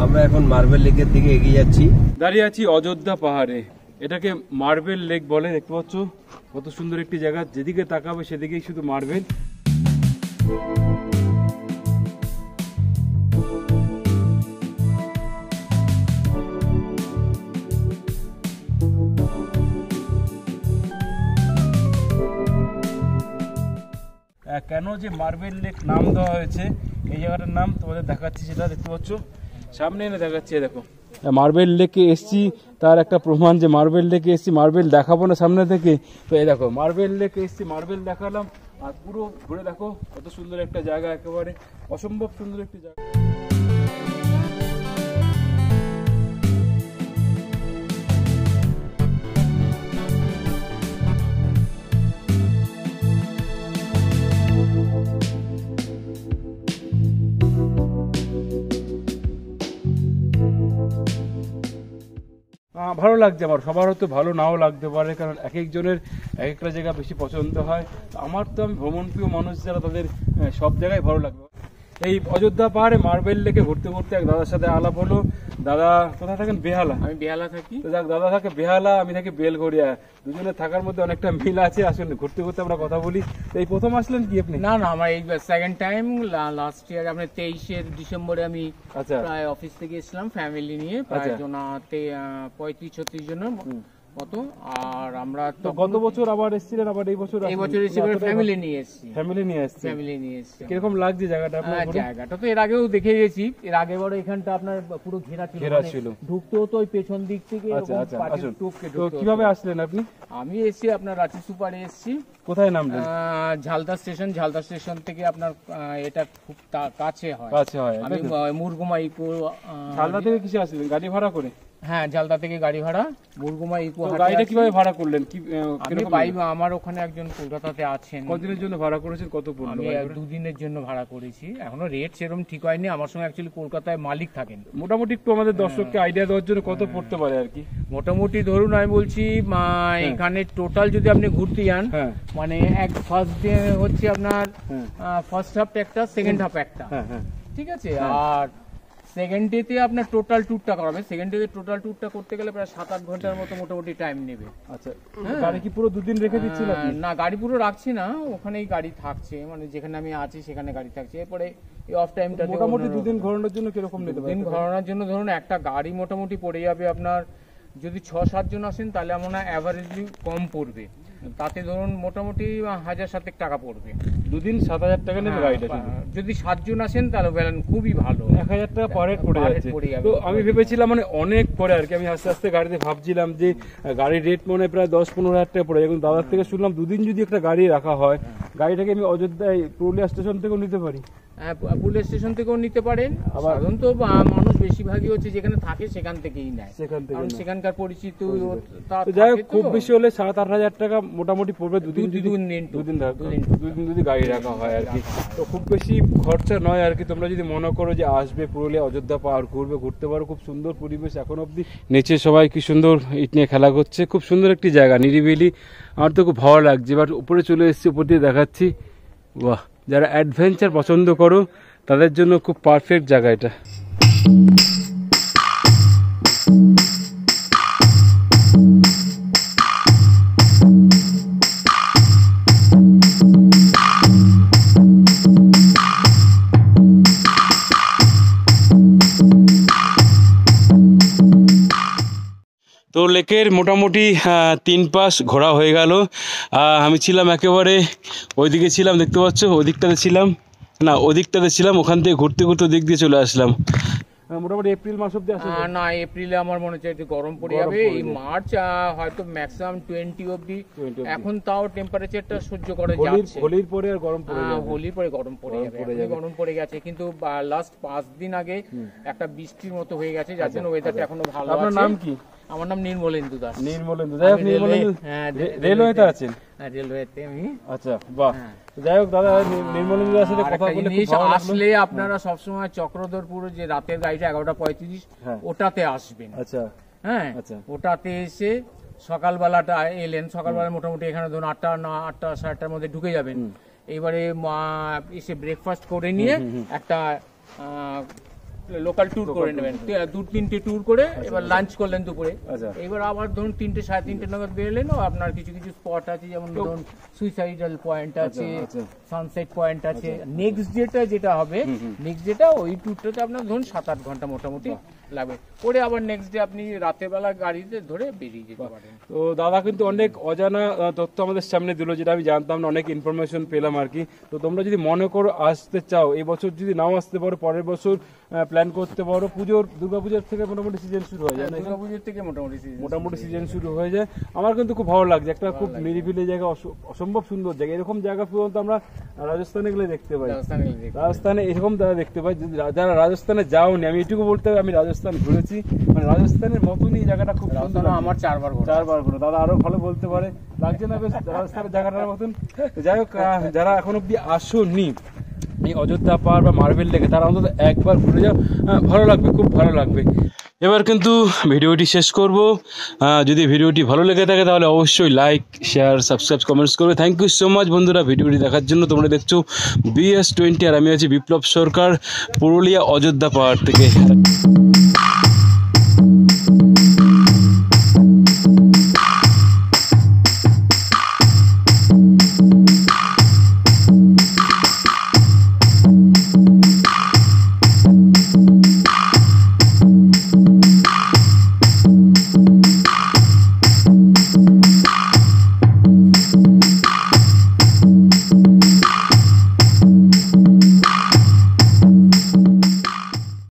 আমরা এখন মার্বেল লেকের দিকে এগিয়ে যাচ্ছি। দাঁড়িয়ে আছি অযোধ্যা পাহাড়ে। এটাকে মার্বেল লেক বলে। দেখতে পাচ্ছ কত সুন্দর একটি জায়গা, যেদিকে তাকাবে সেদিকেই শুধু মার্বেল। কেন যে মার্বেল লেক নাম দেওয়া হয়েছে এই জায়গাটার নাম তোমাদের দেখাচ্ছি, সেটা দেখতে পাচ্ছ সামনে এনে দেখাচ্ছি। দেখো মার্বেল লেকে এসছি, তার একটা প্রমাণ যে মার্বেল লেকে এসছি। মার্বেল দেখাবো না সামনে থেকে, তো এই দেখো মার্বেল লেকে এসছি, মার্বেল দেখালাম। আর পুরো ঘুরে দেখো কত সুন্দর একটা জায়গা, একেবারে অসম্ভব সুন্দর একটি জায়গা। ভালো লাগছে আমার, সবার হয়তো ভালো নাও লাগতে পারে, কারণ এক একজনের এক একটা জায়গা বেশি পছন্দ হয়। আমার তো আমি ভ্রমণপ্রিয় মানুষ, যারা তাদের সব জায়গায় ভালো লাগবে। এই অযোধ্যা পাহাড়ে মার্বেল লেকে ঘুরতে ঘুরতে এক দাদার সাথে আলাপ হলো। দাদা কোথায় থাকেন? বেহালা। আমি বেহালা থাকি। তো যাক, দাদা থাকে বেহালা, আমি থাকি বেলঘড়িয়া। দুজনে থাকার মধ্যে অনেকটা মিল আছে। আসলে ঘুরতে ঘুরতে আমরা কথা বলি। তো এই প্রথম আসলেন কি আপনি? না, আমার এই সেকেন্ড টাইম। লাস্ট ইয়ার আপনার 23 ডিসেম্বরে আমি প্রায় অফিস থেকে এসলাম ফ্যামিলি নিয়ে, প্রায় 35-36 জন মতো। আর আমরা তো গত বছর আবার এসেছিলেন, আবার এই বছর এসে ফ্যামিলি নিয়ে এসেছি। ফ্যামিলি নিয়ে এসেছি। কিরকম লাগছে জায়গাটা? জায়গাটা তো এর আগেও দেখে গেছি। এর আগে বড় এখানটা আপনার পুরো ঘেরা ছিল। ঢুকতেও তো ওই পেছন দিক থেকে। তো কিভাবে আসলেন আপনি? আমি এসেছি আপনার রাঁচি সুপারে এসেছি। কোথায় নামলেন? ঝালদা স্টেশন থেকে আপনার এটা খুব কাছে হয়। আমি মুরগুমা ইকো। ঝালদা থেকে কিসে আসলেন? গাড়ি ভাড়া করে? হ্যাঁ, ঝালদা থেকে গাড়ি ভাড়া, মুরগুমা ইকো। গাড়িটা কিভাবে ভাড়া করলেন? আমি পাইব, আমার ওখানে একজন কলকাতাতে আছেন। কতদিনের জন্য ভাড়া করেছেন? কত পড়লো? আমি 2 দিনের জন্য ভাড়া করেছি। এখনো রেট সেরকম ঠিক হয়নি। আমার সঙ্গে অ্যাকচুয়ালি কলকাতায় মালিক থাকেন। মোটামুটি একটু আমাদের দর্শককে আইডিয়া দেওয়ার জন্য কত পড়তে পারে আর কি? মোটামুটি ধরুন আমি বলছি এখানে টোটাল যদি আপনি ঘুরতে যান, মানে ফার্স্ট ডে হচ্ছে আপনার ফার্স্ট হাফ একটা, সেকেন্ড হাফ একটা, ঠিক আছে। আর সেকেন্ড ডেতে আপনার টোটাল ট্যুরটা করাবে। সেকেন্ড ডেতে টোটাল ট্যুরটা করতে গেলে প্রায় 7-8 ঘন্টার মতো মোটামুটি টাইম নেবে। আচ্ছা, গাড়ি কি পুরো 2 দিন রেখে দিচ্ছিল? না, গাড়ি পুরো রাখছি না, ওখানেই গাড়ি থাকছে, মানে যেখানে আমি আছি সেখানে গাড়ি থাকছে। এরপরে এই অফ টাইমটা মোটামুটি 2 দিন ঘোরানোর জন্য কিরকম নিতে পারে? 2 দিন ঘোরানোর জন্য ধরুন একটা গাড়ি মোটামুটি পড়ে যাবে আপনার, যদি 6-7 জন আসেন তাহলে আমার অ্যাভারেজলি কম পড়বে। তাতে ধরুন মোটামুটি 1000-7 টাকা পড়বে। 2 দিন 7000 টাকা নেবে গাড়িটা। যদি 7 জন আসেন তাহলে বলেন খুবই ভালো, 1000 টাকা পার হেড পড়ে যাচ্ছে। তো আমি ভেবেছিলাম মানে অনেক পরে আর কি, আমি আস্তে আস্তে গাড়িতে ভাবছিলাম যে গাড়ির রেট মনে প্রায় 10-15 হাজার টাকা পড়ে যায়। এখন দাদার থেকে শুনলাম 2 দিন যদি একটা গাড়ি রাখা হয়, গাড়িটাকে আমি অযোধ্যায় পুরুলিয়া স্টেশন থেকেও নিতে পারি। হ্যাঁ, পুরুলিয়া স্টেশন থেকেও নিতে পারেন। সাধারণত মানুষ বেশিরভাগই হচ্ছে যেখানে থাকে সেখান থেকেই নেয়, কারণ সেখানকার পরিচিত। যাই হোক, খুব বেশি হলে 7-8 হাজার টাকা মোটামুটি পড়বে 2 দিন যদি গাড়ি রাখা হয় আর কি। তো খুব বেশি খরচা নয় আর কি। তোমরা যদি মনে করো যে আসবে পুরুলিয়া অযোধ্যা পাহাড় ঘুরতে পারো। খুব সুন্দর পরিবেশ এখন অব্দি, নিচে সবাই কি সুন্দর ইট নিয়ে খেলা করছে। খুব সুন্দর একটি জায়গা, নিরিবিলি। আমার তো খুব ভালো লাগছে। এবার উপরে চলে এসেছি, উপর দিয়ে দেখাচ্ছি। বাহ, যারা অ্যাডভেঞ্চার পছন্দ করো তাদের জন্য খুব পারফেক্ট জায়গা এটা। তো লেকের মোটামুটি 3 পাশ ঘোরা হয়ে গেল। আমি ছিলাম একেবারে ওইদিকে ছিলাম, দেখতে পাচ্ছ ওদিকটাতে ছিলাম, না ওদিকটাতে ছিলাম। ওখান থেকে ঘুরতে ঘুরতে ওদিক দিয়ে চলে আসলাম। মোটামুটি এপ্রিল মাস অব্দি আসে না, এপ্রিলে আমার মনে হচ্ছে একটু গরম পড়ে যাবে। এই মার্চ হয়তো ম্যাক্সিমাম 20 অব্দি। এখন তাও টেম্পারেচারটা সহ্য করে যাচ্ছে। হোলির পরে আর গরম পড়ে যাবে। হোলির পরে গরম পড়ে যাবে, গরম পড়ে গেছে। কিন্তু লাস্ট 5 দিন আগে একটা বৃষ্টির মতো হয়ে গেছে, যার জন্য ওয়েদারটা এখনো ভালো আছে। আপনার নাম কি? আমার নাম নির্মলেন্দু দাস। নির্মলেন্দু, যাই হোক নির্মলেন্দু রেলওয়েতে আছেন? হ্যাঁ, রেলওয়েতে আমি। আচ্ছা, বাহ। যাই হোক দাদা, নির্মলেন্দু দাসের সাথে কথা বলে খুব ভালো লাগলো। আসলে আপনারা সবসময় চক্রধরপুর যে রাতের গাড়িটা 11:35 ওটাতে আসবেন। আচ্ছা, হ্যাঁ, ওটাতে এসে সকালবেলাটা এলেন, সকালবেলা মোটামুটি এখানে ধরুন 8টা 8টা 8:30 মধ্যে ঢুকে যাবেন। এইবারে এসে ব্রেকফাস্ট করে নিয়ে একটা লোকাল ট্যুর করে নেবেন, 2-3টে ট্যুর করে এবার লাঞ্চ করলেন দুপুরে, এবার আবার ধরুন 3টে 3:30 নাগাদ বেরোলেন। আপনার কিছু কিছু স্পট আছে, যেমন ধরুন সুইসাইডাল পয়েন্ট আছে, সানসেট পয়েন্ট আছে। নেক্সট ডেটা যেটা হবে, নেক্সট ডেটা ওই ট্যুরটাতে আপনার ধরুন 7-8 ঘন্টা মোটামুটি লাগবে, করে আবার নেক্সট ডে আপনি রাতের বেলা গাড়িতে ধরে বেরিয়ে যেতে পারেন। তো দাদা কিন্তু অনেক অজানা তথ্য আমাদের সামনে দিল, যেটা আমি জানতাম না, অনেক ইনফরমেশন পেলাম আর কি। তো তোমরা যদি মনে করো আসতে চাও, এই বছর যদি নাও আসতে পারো, পরের বছর প্ল্যান করতে পারো। দুর্গাপূজার থেকে মোটামুটি সিজন শুরু হয়ে যায়, দুর্গাপূজার থেকে মোটামুটি সিজন শুরু হয়ে যায়। আমার কিন্তু খুব ভালো লাগছে, একটা খুব নিরিবিলি জায়গা, অসম্ভব সুন্দর জায়গা। এরকম জায়গা পর্যন্ত আমরা রাজস্থানে গেলে দেখতে পাই, রাজস্থানে এরকম জায়গা দেখতে পাই। যারা রাজস্থানে যাওনি, আমি এটুকু বলতে হবে, আমি রাজস্থান ঘুরেছি, মানে রাজস্থানের মতনই এই জায়গাটা খুব সুন্দর। আমার 4 বার ঘুরে, দাদা আরো ভালো বলতে পারে, লাগছে না বেশ রাজস্থানের জায়গাটার মতন? যাই হোক, যারা এখন অব্দি আসোনি এই অযোধ্যা পাহাড় বা মার্বেল লেকে, তারা অন্তত একবার ঘুরে যাও, ভালো লাগবে, খুব ভালো লাগবে। এবার কিন্তু ভিডিওটি শেষ করব। যদি ভিডিওটি ভালো লেগে থাকে তাহলে অবশ্যই লাইক, শেয়ার, সাবস্ক্রাইব, কমেন্টস করবে। থ্যাংক ইউ সো মাচ বন্ধুরা ভিডিওটি দেখার জন্য। তোমরা দেখছো BS20 আর আমি আছি বিপ্লব সরকার, পুরুলিয়া অযোধ্যা পাহাড় থেকে।